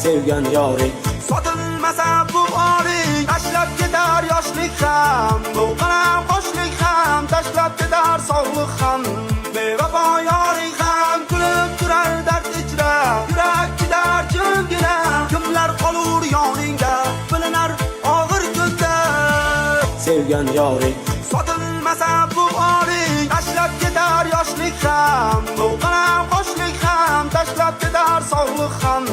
sevgan yoring. Sotilmasa bu oring, tashlab ketar yoshlik ham, bu qalam qo'shlik ham, tashlab ketar sog'liq ham, bevafo yoring ham kulib turar dard ichra, yurak ketar jimgina, kimlar qolur yoningda, bilinar og'ir kunda, sevgan yoring. sotilmasa bu oring, tashlab ketar yoshlik ham, bu qalam qo'shlik ham, tashlab ketar sog'liq ham,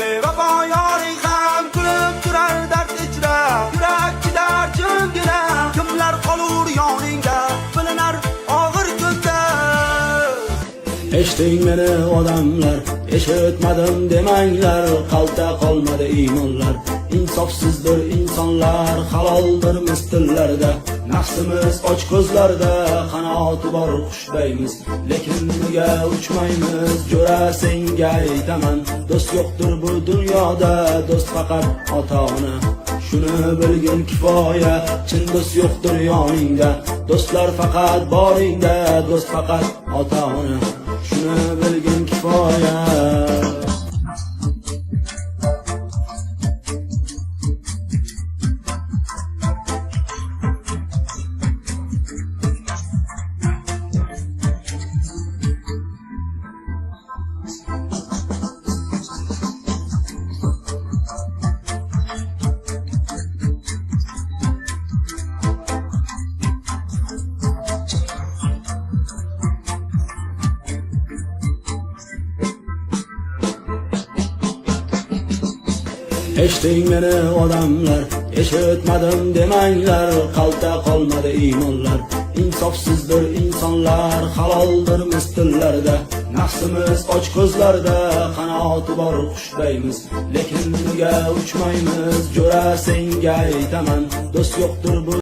bevafo yoring ham kulib turar dard ichra, yurak ketar jimgina, kimlar qolur yoningda, bilinar og'ir kunda. Eshiting meni odamlar, eshitmadim demanglar, qalta qolmadi iymonlar. Insofsizdir insonlar, haloldir mistillarda, nafsimiz och ko'zlarda, qanoti bor qushdaymiz, lekin nega uchmaymiz? Jo'ra senga aytaman, do'st yo'qdir bu dunyoda, do'st faqat ota-ona. Shuni bilgin kifoya, chin do'st yo'qdir yoningda, do'stlar faqat boringda, do'st faqat ota-ona. Shuni bilgin kifoya. Eshiting meni odamlar, eshitmadim demanglar, qalta qolmadi iymonlar. Insofsizdir insonlar, haloldir mistillarda, nafsimiz och ko'zlarda, qanoti bor qushdaymiz, lekin nega uchmaymiz? Jo'ra senga aytaman, do'st yo'qdir bu